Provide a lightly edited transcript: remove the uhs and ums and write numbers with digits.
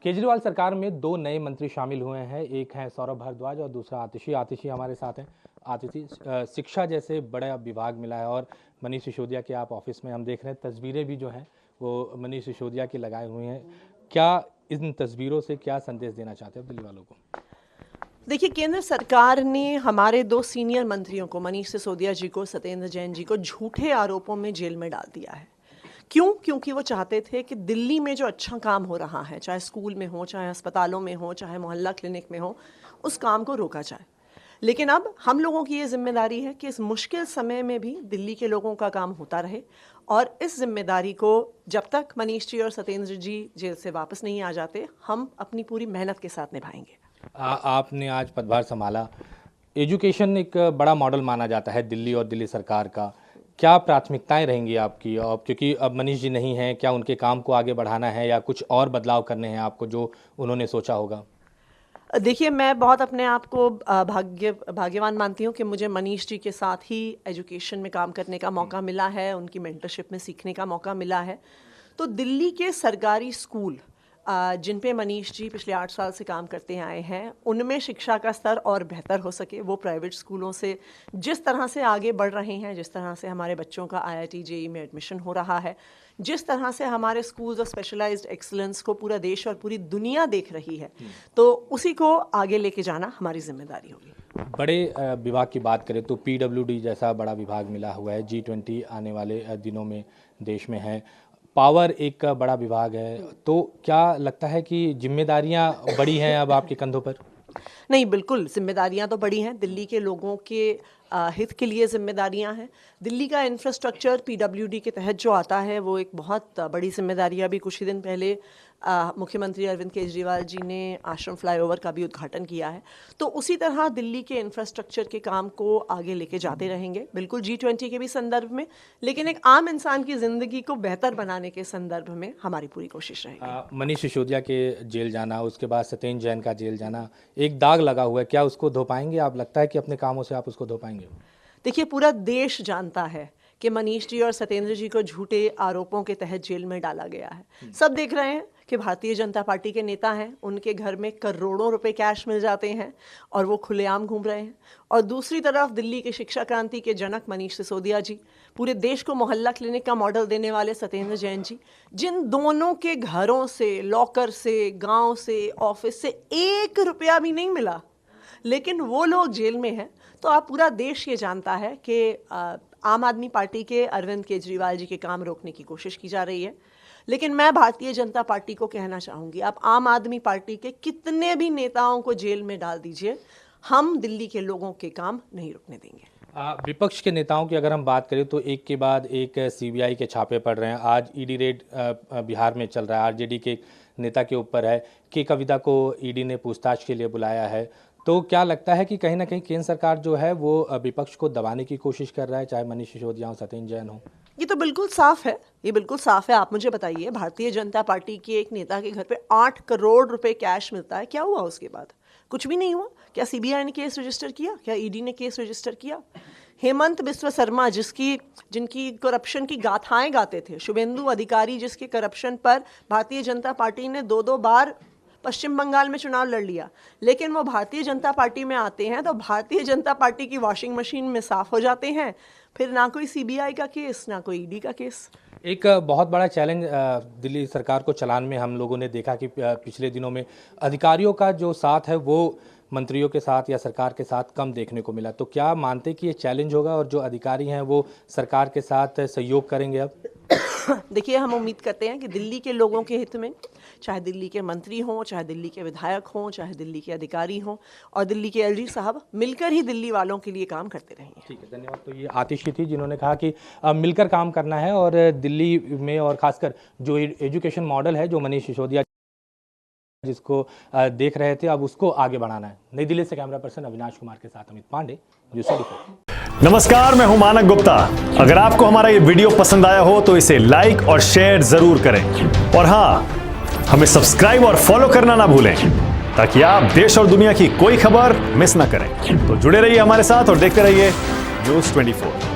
केजरीवाल सरकार में दो नए मंत्री शामिल हुए हैं। एक हैं सौरभ भारद्वाज और दूसरा आतिशी। आतिशी हमारे साथ हैं। आतिशी, शिक्षा जैसे बड़ा विभाग मिला है और मनीष सिसोदिया के आप ऑफिस में हम देख रहे हैं, तस्वीरें भी जो हैं वो मनीष सिसोदिया की लगाई हुई हैं। क्या इन तस्वीरों से क्या संदेश देना चाहते हैं दिल्ली वालों को? देखिए, केंद्र सरकार ने हमारे दो सीनियर मंत्रियों को, मनीष सिसोदिया जी को, सत्येंद्र जैन जी को, झूठे आरोपों में जेल में डाल दिया है। क्यों? क्योंकि वो चाहते थे कि दिल्ली में जो अच्छा काम हो रहा है, चाहे स्कूल में हो, चाहे अस्पतालों में हो, चाहे मोहल्ला क्लिनिक में हो, उस काम को रोका जाए। लेकिन अब हम लोगों की ये जिम्मेदारी है कि इस मुश्किल समय में भी दिल्ली के लोगों का काम होता रहे, और इस जिम्मेदारी को जब तक मनीष जी और सत्येंद्र जी जेल से वापस नहीं आ जाते, हम अपनी पूरी मेहनत के साथ निभाएंगे। आपने आज पदभार संभाला। एजुकेशन एक बड़ा मॉडल माना जाता है दिल्ली और दिल्ली सरकार का। क्या प्राथमिकताएं रहेंगी आपकी? और क्योंकि अब मनीष जी नहीं हैं, क्या उनके काम को आगे बढ़ाना है या कुछ और बदलाव करने हैं आपको जो उन्होंने सोचा होगा? देखिए, मैं बहुत अपने आप को भाग्यवान मानती हूँ कि मुझे मनीष जी के साथ ही एजुकेशन में काम करने का मौका मिला है, उनकी मेंटरशिप में सीखने का मौका मिला है। तो दिल्ली के सरकारी स्कूल जिन पे मनीष जी पिछले 8 साल से काम करते आए हैं, उनमें शिक्षा का स्तर और बेहतर हो सके। वो प्राइवेट स्कूलों से जिस तरह से आगे बढ़ रहे हैं, जिस तरह से हमारे बच्चों का IIT JEE में एडमिशन हो रहा है, जिस तरह से हमारे स्कूल्स ऑफ स्पेशलाइज्ड एक्सीलेंस को पूरा देश और पूरी दुनिया देख रही है, तो उसी को आगे लेके जाना हमारी जिम्मेदारी होगी। बड़े विभाग की बात करें तो PWD जैसा बड़ा विभाग मिला हुआ है। G20 आने वाले दिनों में देश में है। पावर एक बड़ा विभाग है, तो क्या लगता है कि जिम्मेदारियां बड़ी हैं अब आपके कंधों पर? नहीं, बिल्कुल जिम्मेदारियां तो बड़ी हैं। दिल्ली के लोगों के हित के लिए जिम्मेदारियां हैं। दिल्ली का इंफ्रास्ट्रक्चर PWD के तहत जो आता है, वो एक बहुत बड़ी जिम्मेदारी है। अभी कुछ ही दिन पहले मुख्यमंत्री अरविंद केजरीवाल जी ने आश्रम फ्लाईओवर का भी उद्घाटन किया है। तो उसी तरह दिल्ली के इंफ्रास्ट्रक्चर के काम को आगे लेके जाते रहेंगे, बिल्कुल G20 के भी संदर्भ में, लेकिन एक आम इंसान की ज़िंदगी को बेहतर बनाने के संदर्भ में हमारी पूरी कोशिश रहेगी। मनीष सिसोदिया के जेल जाना, उसके बाद सत्येंद्र जैन का जेल जाना, एक दाग लगा हुआ है। क्या उसको धो पाएंगे? आप लगता है कि अपने कामों से आप उसको धो पाएंगे? देखिए, पूरा देश जानता है कि मनीष जी और सत्येंद्र जी को झूठे आरोपों के तहत जेल में डाला गया है। सब देख रहे हैं कि भारतीय जनता पार्टी के नेता हैं, उनके घर में करोड़ों रुपए कैश मिल जाते हैं और वो खुलेआम घूम रहे हैं। और दूसरी तरफ दिल्ली के शिक्षा क्रांति के जनक मनीष सिसोदिया जी, पूरे देश को मोहल्ला क्लिनिक का मॉडल देने वाले सत्येंद्र जैन जी, जिन दोनों के घरों से, लॉकर से, गांव से, ऑफिस से 1 रुपया भी नहीं मिला, लेकिन वो लोग जेल में हैं। तो आप पूरा देश ये जानता है कि आम आदमी पार्टी के अरविंद केजरीवाल जी के काम रोकने की कोशिश की जा रही है। लेकिन मैं भारतीय जनता पार्टी को कहना चाहूँगी, आप आम आदमी पार्टी के कितने भी नेताओं को जेल में डाल दीजिए, हम दिल्ली के लोगों के काम नहीं रुकने देंगे। विपक्ष के नेताओं की अगर हम बात करें तो एक के बाद एक CBI के छापे पड़ रहे हैं। आज ED रेड बिहार में चल रहा है। RJD के एक नेता के ऊपर है कि कविता को ED ने पूछताछ के लिए बुलाया है। तो क्या लगता है कि कहीं ना कहीं केंद्र सरकार जो है वो विपक्ष को दबाने की कोशिश कर रहा है, चाहे मनीष सिसोदिया हो, सत्येंद्र जैन हो? ये तो बिल्कुल साफ है, ये बिल्कुल साफ है। आप मुझे बताइए, भारतीय जनता पार्टी के एक नेता के घर पे 8 करोड़ रुपए कैश मिलता है, क्या हुआ उसके बाद? कुछ भी नहीं हुआ। क्या CBI ने केस रजिस्टर किया? क्या ED ने केस रजिस्टर किया? हेमंत बिस्वा शर्मा, जिनकी करप्शन की गाथाएं गाते थे, शुभेंदु अधिकारी, जिसके करप्शन पर भारतीय जनता पार्टी ने 2-2 बार पश्चिम बंगाल में चुनाव लड़ लिया, लेकिन वो भारतीय जनता पार्टी में आते हैं तो भारतीय जनता पार्टी की वॉशिंग मशीन में साफ हो जाते हैं। फिर ना कोई CBI का केस, ना कोई ED का केस। एक बहुत बड़ा चैलेंज दिल्ली सरकार को चलाने में हम लोगों ने देखा कि पिछले दिनों में अधिकारियों का जो साथ है वो मंत्रियों के साथ या सरकार के साथ कम देखने को मिला। तो क्या मानते कि ये चैलेंज होगा और जो अधिकारी हैं वो सरकार के साथ सहयोग करेंगे अब? देखिए, हम उम्मीद करते हैं कि दिल्ली के लोगों के हित में, चाहे दिल्ली के मंत्री हों, चाहे दिल्ली के विधायक हों, चाहे दिल्ली के अधिकारी हों, और दिल्ली के LG साहब मिलकर ही दिल्ली वालों के लिए काम करते रहेंगे। ठीक है, धन्यवाद। तो ये आतिशी थी जिन्होंने कहा कि मिलकर काम करना है और दिल्ली में और खासकर जो एजुकेशन मॉडल है जो मनीष सिसोदिया जिसको देख रहे थे, अब उसको आगे बढ़ाना है। नई दिल्ली से कैमरा पर्सन अविनाश कुमार के साथ अमित पांडे, न्यूज़ 24। नमस्कार, मैं हूं मानक गुप्ता। अगर आपको हमारा ये वीडियो पसंद आया हो तो इसे लाइक और शेयर जरूर करें, और हाँ, हमें सब्सक्राइब और फॉलो करना ना भूलें ताकि आप देश और दुनिया की कोई खबर मिस ना करें। तो जुड़े रहिए हमारे साथ और देखते रहिए न्यूज़ 24।